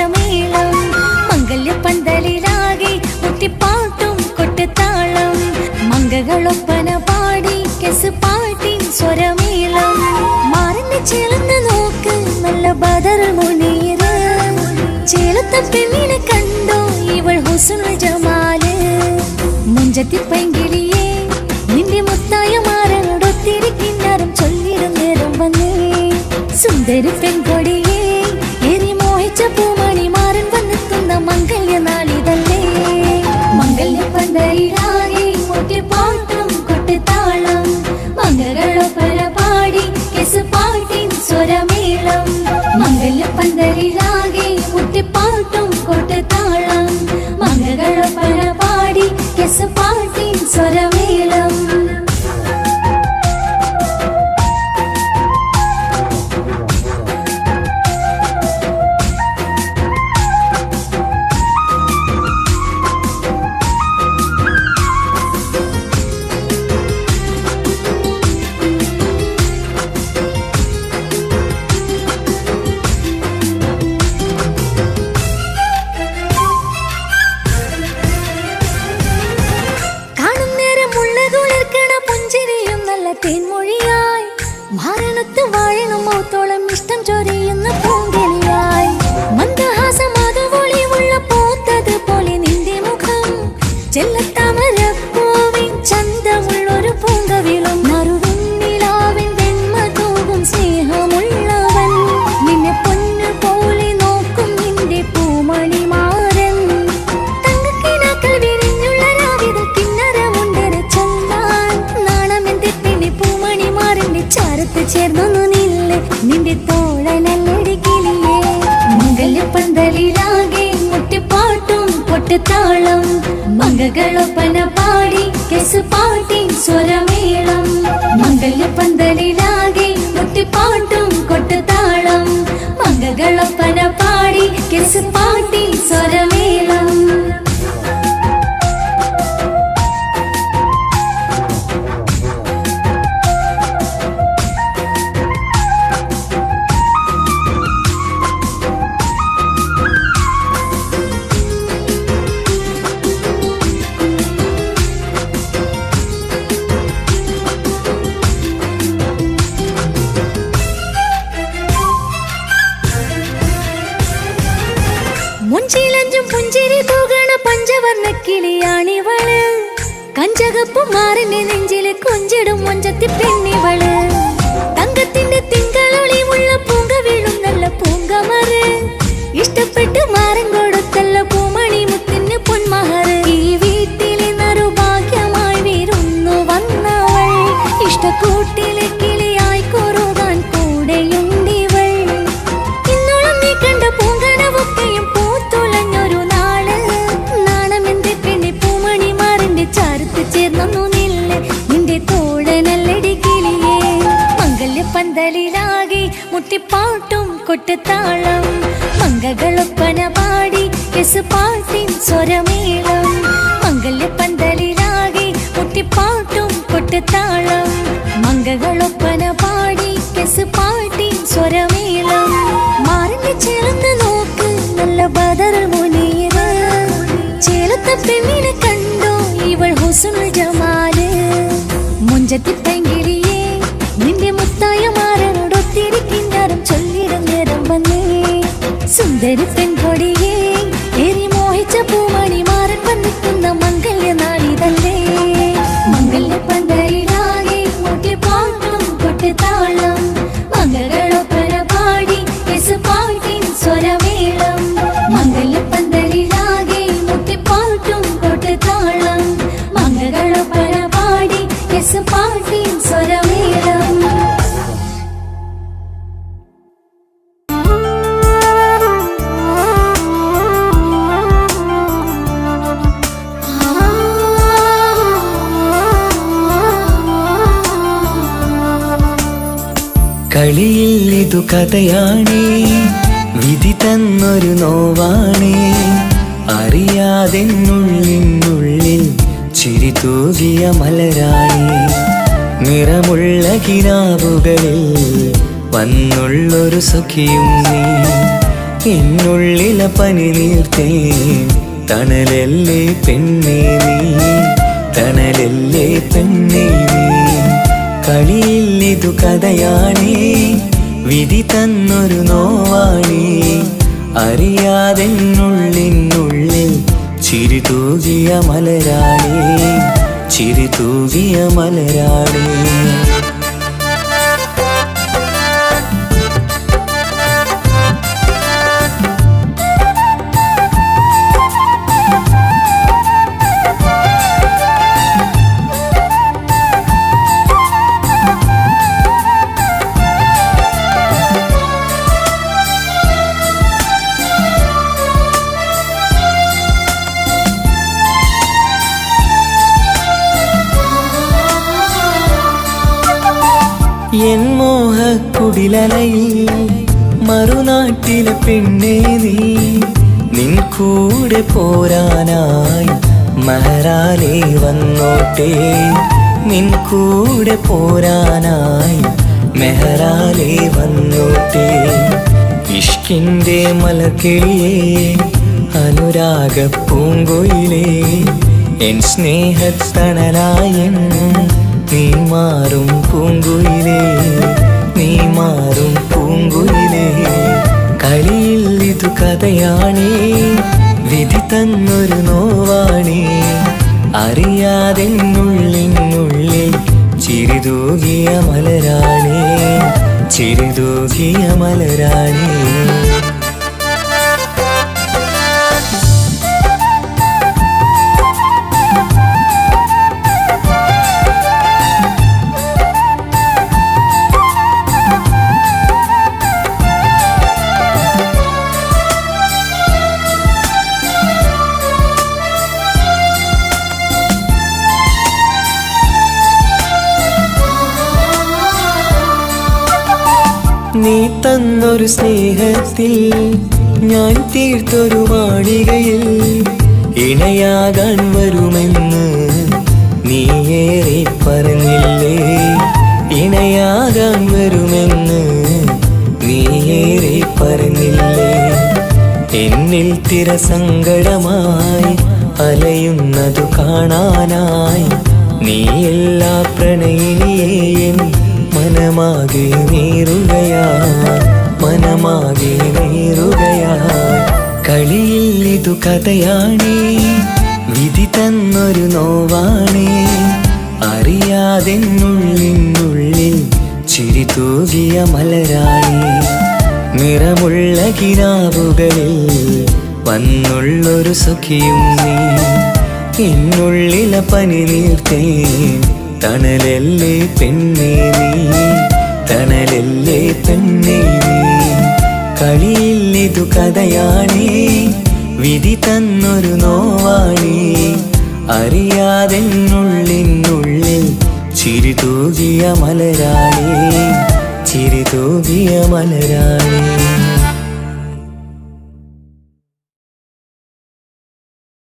സ്വരമേളം മംഗല്യപ്പന്തലിലാകെ മുട്ടിപ്പാട്ടും കൊട്ടുതാളം മംഗകളൊപ്പന പാടി കെസ് പാട്ടിൻ സ്വരമേളം മാറിന്റെ ചേർന്ന് നോക്ക് നല്ല ബദറുൽ മുനീറ് ചേലത്തെ പെണ്ണിനെ കണ്ടോ ഇവൾ ഹുസ്നുൽ ജമാല് മുഞ്ചത്തി പൈങ്കിളിയേ നിന്റെ മുത്തായ മാറനോടൊത്തിരി കിന്നാരം ചൊല്ലിടും നേരം വന്നേ സുന്ദരി പെൺകൊടിയേ ഏറി മോഹിച്ച പൂമണി മാറൻ വന്നെത്തുന്ന മംഗല്യ നാളിതല്ലേ മംഗല്യപ്പന്തലിലാകെ മുട്ടിപ്പാട്ടും കൊട്ടുതാളം മംഗളൊപ്പന പാടി കെസ് പാട്ടിൻ സ്വരമേളം മംഗല്യപ്പന്തലിലാകെ മുട്ടിപ്പാട്ടും കൊട്ടുതാളം മംഗളൊപ്പന പാടി കെസ് പാട്ടിൻ സ്വരമേളം തേൻമൊഴിയായി മാരണത്ത് വാഴണം മൗത്തോളം ഇഷ്ടം ചൊരിയുന്ന പൂങ്കളിയായി മന്ദഹാസമാതുവൊളിവുള്ള പൂത്തത് പോലെ നിന്റെ മുഖം ചെല്ലത്താമരപ്പൂവിൻ ചന്തമുള്ളൊരു പൂങ്കവിളും മറുവിന്നിലാവിൻ വെണ്മ തൂകും സ്നേഹമുള്ളവൻ നിന്നെ പൊന്നു പോലെ നോക്കും നിന്റെ പൂമണി മാറൻ തങ്കക്കിനാക്കൾ വിരിഞ്ഞുള്ള രാവിതൽ കിന്നരമുണ്ടര ചൊല്ലാൻ നാണമെന്റെ പൂമണി മാറിന്റെ ചാരത്ത് ചേർന്നൊന്നു നില്ല് നിന്റെ തോഴനല്ലടി കിളിയേ മംഗല്യപ്പന്തലിലാകെ മുട്ടിപ്പാട്ടും കൊട്ടുതാളം മംഗളൊപ്പന പാടി കെസ് പാട്ടിൻ സ്വരമേളം മംഗല്യപ്പന്തലിലാകെ മുട്ടിപ്പാട്ടും കൊട്ടുതാളം മംഗളൊപ്പന പാടി കെസ് പാട്ടിൻ സ്വരമേളം മുഞ്ചിലഞ്ചും പുഞ്ചിരി തൂകണ പഞ്ചവർണ്ണ കിളിയാണിവള് കഞ്ചകപ്പു മാറിന്റെ നെഞ്ചില് കൊഞ്ചിടും മൊഞ്ചത്തി പെണ്ണിവള് തങ്കത്തിന്റെ തിങ്കളൊളിവുള്ള പൂങ്ക വീഴും നല്ല പൂങ്കമറ് ഇഷ്ടപ്പെട്ട് മാറൻ കൊടുത്തല്ല പൂമണി മുത്തിന് പൊന്മഹറ് ഈ വീട്ടിലെ നറുഭാഗ്യമായി വീരുന്നു വന്നവൾ ഇഷ്ടക്കൂട്ടിലെ കിളിയായി കൊറുകാൻ കൂടെയുണ്ടിവൾ ഇന്നോളം നീ കണ്ട പൂങ്കനവൊക്കെയും പൂത്തുലഞ്ഞൊരു നാള് നാണമെന്റെ പെണ്ണെ പൂമണി മാറിന്റെ ചാരത്ത് ചേർന്നു നില്ല് നിന്റെ തോഴനല്ലടി കിളിയേ മംഗല്യപ്പന്തലിലാകെ മുട്ടിപ്പാട്ടും കൊട്ടുതാളം മംഗളൊപ്പന പാടി കെസ് പാട്ടിൻ സ്വരമേളം മംഗല്യപ്പന്തലിലാകെ മുട്ടിപ്പാട്ടും കൊട്ടുതാളം മംഗളൊപ്പന പാടി കെസ് പാട്ടിൻ സ്വരമേളം മാറിന്റെ ചേർന്ന് നോക്ക് നല്ല ബദറുൽ മുനീറ് ചേലത്തെ പെണ്ണിനെ കണ്ടോ ഇവൾ ഹുസ്നുൽ ജമാല് മുഞ്ചത്തി പൈങ്കിളിയേ നിന്റെ മുത്തായ മാറനോടൊത്തിരി കിന്നാരം ചൊല്ലിടും നേരം വന്നേ സുന്ദരി പെൺകൊടിയേ ഏറി മോഹിച്ച പൂമണി മാറൻ വന്നെത്തുന്ന മംഗല്യ നാളിതല്ലേ മംഗല്യപ്പന്തലിലാകെ മുട്ടിപ്പാട്ടും കൊട്ടുതാളം മംഗളൊപ്പന പാടി കെസ് പാട്ടിൻ സ്വരമേളം മംഗല്യപ്പന്തലിലാകെ മുട്ടിപ്പാട്ടും കൊട്ടുതാളം മംഗളൊപ്പന പാടി കെസ് പാട്ടിൻ സ്വരമേളം കളിയിൽ ഇതു കഥയാണേ വിധി തന്നൊരു നോവാണേ അറിയാതെന്നുള്ളിനുള്ളിൽ ചിരി തൂകിയ മലരാണേ നിറമുള്ള കിനാവുകളിൽ വന്നുള്ളൊരു സഖിയും നീ എന്നുള്ളിലെ പനി നീർത്തേ തണലല്ലേ പെണ്ണേ നീ, തണലല്ലേ പെണ്ണേ നീ. കളിയിൽ ഇതു കഥയാണേ, വിധി തന്നൊരു നോവാണേ. അറിയാതെന്നുള്ളിനുള്ളിൽ ചിരി തൂകിയ മലരാണേ, ചിരി തൂകിയ മലരാണേ. എൻ മോഹക്കുടിലലയിൽ മറുനാട്ടിലെ പെണ്ണേ നീ, നിൻ കൂടെ പോരാനായി മഹറാലേ വന്നോട്ടെ. നിൻ കൂടെ പോരാനായി മെഹറാലേ വന്നോട്ടെ. ഇഷ്കിൻ്റെ മലക്കിളിയേ, അനുരാഗ പൂങ്കൊയിലേ, എൻ സ്നേഹത്തണലായെന്നും നീ മാറും പൂങ്കുയിലേ, നീ മാറും പൂങ്കുയിലേ. കളിയിൽ ഇതു കഥയാണേ, വിധി തന്നൊരു നോവാണേ. അറിയാതെന്നുള്ളിനുള്ളിൽ ചിരി തൂകിയ മലരാണേ, ചിരി തൂകിയ മലരാണേ. നീ തന്നൊരു സ്നേഹത്തിൽ ഞാൻ തീർത്തൊരു മാളികയിൽ ഇണയാകാൻ വരുമെന്ന് നീയേറെ പറഞ്ഞില്ലേ, ഇണയാകാൻ വരുമെന്ന് നീയേറെ പറഞ്ഞില്ലേ. എന്നിൽ തിരസങ്കടമായി അലയുന്നതു കാണാനായി നീ എല്ലാ പ്രണയിനിയേയും മനമാകെ നീറുകയാ, മനമാകെ നീറുകയാ. കളിയിൽ ഇതു കഥയാണേ, വിധി തന്നൊരു നോവാണേ. അറിയാതെന്നുള്ളിനുള്ളിൽ ചിരി തൂകിയ മലരാണേ. നിറമുള്ള കിനാവുകളിൽ വന്നുള്ളൊരു സഖിയും നീ, എന്നുള്ളിലെ പനി നീർത്തേ തണലല്ലേ പെണ്ണേ നീ, തണലല്ലേ പെണ്ണേ നീ. കളിയിൽ ഇതു കഥയാണേ, വിധി തന്നൊരു നോവാണേ. അറിയാതെന്നുള്ളിനുള്ളിൽ ചിരി തൂകിയ മലരാണേ, ചിരി തൂകിയ മലരാണേ.